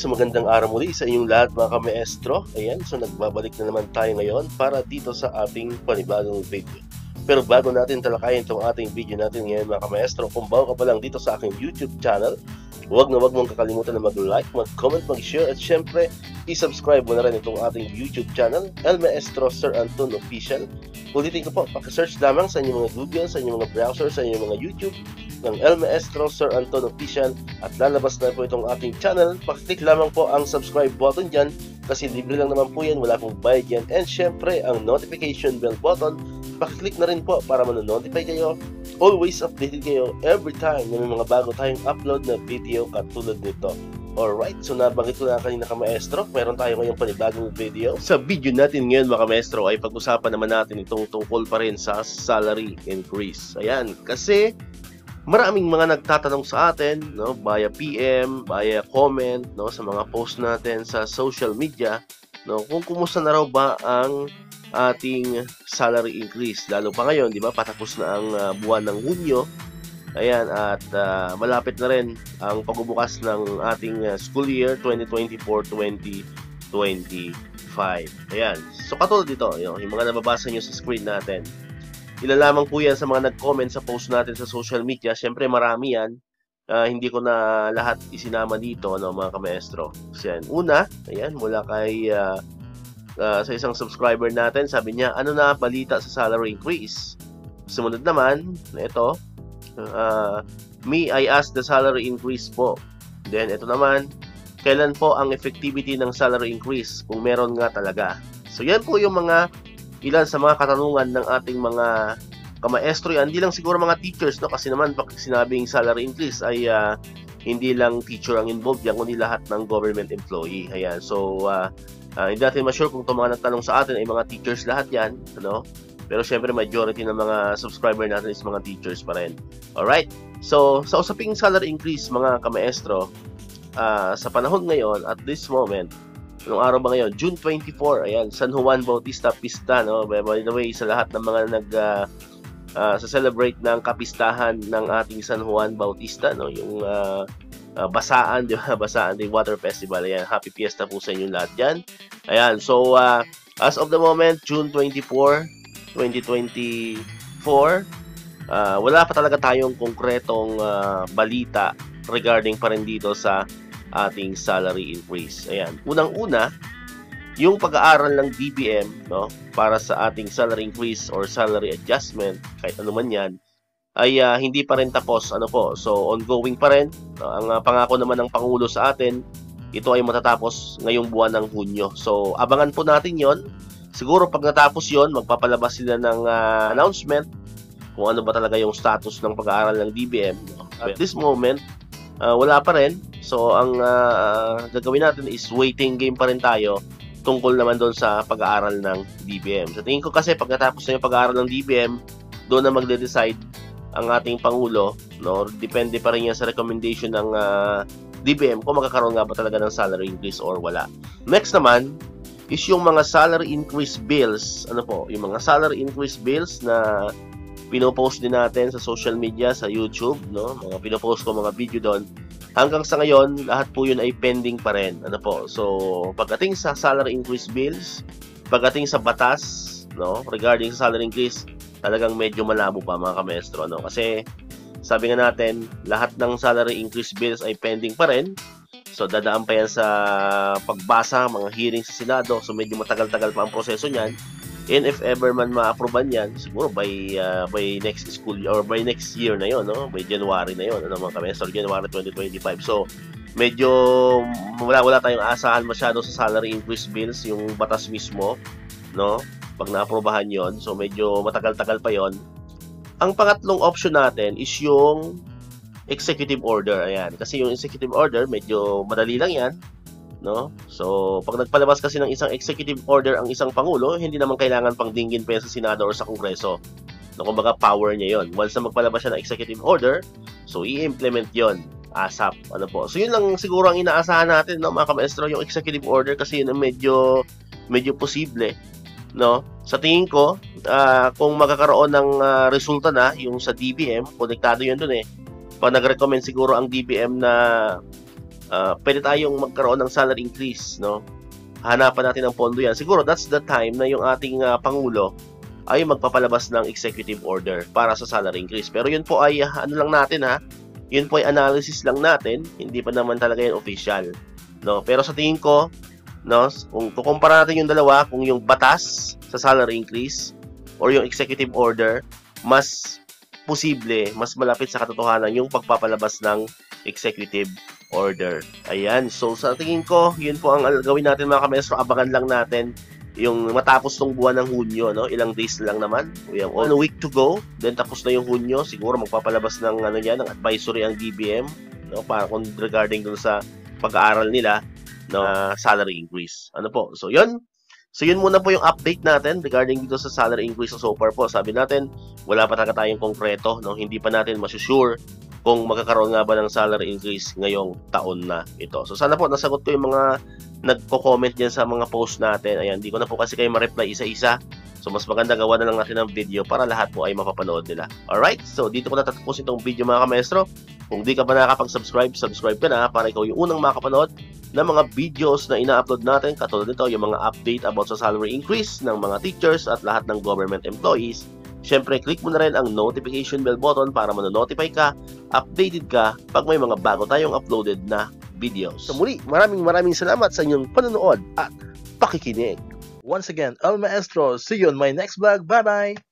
So magandang araw muli sa inyong lahat mga kamaestro. Ayan, so nagbabalik na naman tayo ngayon para dito sa ating panibagong video. Pero bago natin talakayin itong ating video natin ngayon mga kamaestro, kung bago ka pa lang dito sa aking YouTube channel, huwag mong kakalimutan na mag-like, mag-comment, mag-share at syempre, i-subscribe mo na rin itong ating YouTube channel, El Maestro Sir Anton Official. Ulitin ko po, paki-search lamang sa inyong mga Google, sa inyong mga browser, sa inyong mga YouTube ng El Maestro Sir Anton Official at lalabas na po itong ating channel. Pakiclick lamang po ang subscribe button dyan kasi libre lang naman po yan, wala pong bayad yan. And syempre, ang notification bell button, pakiclick na rin po para manonotify kayo. Always updated kayo every time na may mga bago tayong upload na video katulad nito. Alright, so nabanggit ko na kanina kamaestro, meron tayo ngayong panibagong video. Sa video natin ngayon mga kamaestro ay pag-usapan naman natin itong tungkol pa rin sa salary increase. Ayan, kasi maraming mga nagtatanong sa atin, no, via PM, via comment, no, sa mga post natin sa social media, no, kung kumusta na raw ba ang ating salary increase. Lalo pa ngayon, di ba, patapos na ang buwan ng Hunyo. Ayan, at malapit na rin ang pagbubukas ng ating school year 2024-2025. Ayan, so katulad dito, yung mga nababasa nyo sa screen natin. Ilan lamang po yan sa mga nag-comment sa post natin sa social media. Siyempre marami yan. Hindi ko na lahat isinama dito, no, mga kamaestro. So, yan. Una, ayan, mula kay sa isang subscriber natin, sabi niya, ano na balita sa salary increase? Sumunod naman, ito, me, I asked the salary increase po. Then, ito naman, kailan po ang effectivity ng salary increase? Kung meron nga talaga. So, yan po yung mga ilan sa mga katanungan ng ating mga kamaestro yan. Hindi lang siguro mga teachers, no? Kasi naman pag sinabing salary increase ay hindi lang teacher ang involved yan, kundi lahat ng government employee. Ayan. So, hindi natin ma-sure kung itong mga nagtanong sa atin ay mga teachers lahat yan, ano? Pero syempre majority ng mga subscriber natin is mga teachers pa rin. Alright? So, sa usaping salary increase mga kamaestro, sa panahon ngayon, at this moment, anong araw ba ngayon? June 24, ayan, San Juan Bautista Pista, no? By the way, sa lahat ng mga sa celebrate ng kapistahan ng ating San Juan Bautista, no? Yung basaan, di ba? Basaan, the water festival. Ayan, happy fiesta po sa inyong lahat dyan. Ayan, so, as of the moment, June 24, 2024, wala pa talaga tayong konkretong balita regarding pa rin dito sa ating salary increase. Ayan. Unang-una, yung pag-aaral ng DBM, no, para sa ating salary increase or salary adjustment, kahit ano man yan, ay hindi pa rin tapos. Ano po? So, ongoing pa rin. Ang pangako naman ng Pangulo sa atin, ito ay matatapos ngayong buwan ng Hunyo. So, abangan po natin yon. Siguro pag natapos yon, magpapalabas sila ng announcement kung ano ba talaga yung status ng pag-aaral ng DBM. At this moment, wala pa rin. So, ang gagawin natin is waiting game pa rin tayo tungkol naman doon sa pag-aaral ng DBM. Sa tingin ko kasi pagkatapos na yung pag-aaral ng DBM, doon na magde-decide ang ating Pangulo, no? Depende pa rin yan sa recommendation ng DBM kung magkakaroon nga ba talaga ng salary increase or wala. Next naman is yung mga salary increase bills. Ano po? Yung mga salary increase bills na pinopost din natin sa social media, sa YouTube, no? Mga pinopost ko mga video doon. Hanggang sa ngayon, lahat po yun ay pending pa rin. Ano po? So, pagdating sa salary increase bills, pagdating sa batas, no, regarding sa salary increase, talagang medyo malabo pa mga kamaestro, no? Kasi sabi nga natin, lahat ng salary increase bills ay pending pa rin. So, dadaan pa yan sa pagbasa, mga hearing sa Senado. So, medyo matagal-tagal pa ang proseso niyan. And if ever man ma-aproban yan, siguro by next school or by next year na yon, no? By January na yon, ano mga kamaestro, January 2025. So, medyo wala tayong asahan masyado sa salary increase bills, yung batas mismo, no? Pag na-aprobahan yon, so medyo matagal-tagal pa yon. Ang pangatlong option natin is yung executive order. Ayan, kasi yung executive order medyo madali lang yan, no? So, pag nagpalabas kasi ng isang executive order ang isang pangulo, hindi naman kailangan pang dinggin pa yan sa Senado or sa Kongreso. No, kumbaga power niya yon. Once na magpalabas siya ng executive order, so i-implement yon ASAP. Ano po? So, yun lang siguro ang inaasahan natin, no, mga kamaestro, yung executive order kasi yun ang medyo posible, no? Sa tingin ko, kung magkakaroon ng resulta na yung sa DBM, konektado yun dun eh. Pag nag-recommend siguro ang DBM na pwede tayong magkaroon ng salary increase, no? Hanapan natin ng pondo yan. Siguro that's the time na yung ating Pangulo ay magpapalabas ng executive order para sa salary increase. Pero yun po ay ano lang natin ha, yun po ay analysis lang natin, hindi pa naman talaga yan official, no? Pero sa tingin ko, no, kung kukumpara natin yung dalawa, kung yung batas sa salary increase or yung executive order, mas posible, mas malapit sa katotohanan yung pagpapalabas ng executive order. Ayan, so sa tingin ko, yun po ang gawin natin mga kamestro. Abangan lang natin yung matapos tong buwan ng Hunyo, no? Ilang days lang naman. We have 1 week to go. Then tapos na yung Hunyo, siguro magpapalabas ng ano yan, ng advisory ang DBM, no? Para kung regarding dun sa pag-aaral nila, no, salary increase. Ano po? So yun. So yun muna po yung update natin regarding dito sa salary increase so far po. Sabi natin, wala pa talaga tayong konkreto, no? Hindi pa natin masusure kung magkakaroon nga ba ng salary increase ngayong taon na ito. So sana po nasagot ko yung mga nagko-comment diyan sa mga post natin. Ayan, hindi ko na po kasi kayo ma-reply isa-isa. So mas maganda gawa na lang natin ng video para lahat po ay mapapanood nila. Alright, so dito ko natatapusin itong video mga kamestro. Kung di ka pa nakakapag-subscribe, subscribe ka na para ikaw yung unang makapanood ng mga videos na ina-upload natin. Katulad nito, yung mga update about sa salary increase ng mga teachers at lahat ng government employees. Siyempre, click mo na rin ang notification bell button para manonotify ka, updated ka pag may mga bago tayong uploaded na videos. So muli, maraming salamat sa inyong panonood at pakikinig. Once again, El Maestro. See you on my next vlog. Bye-bye!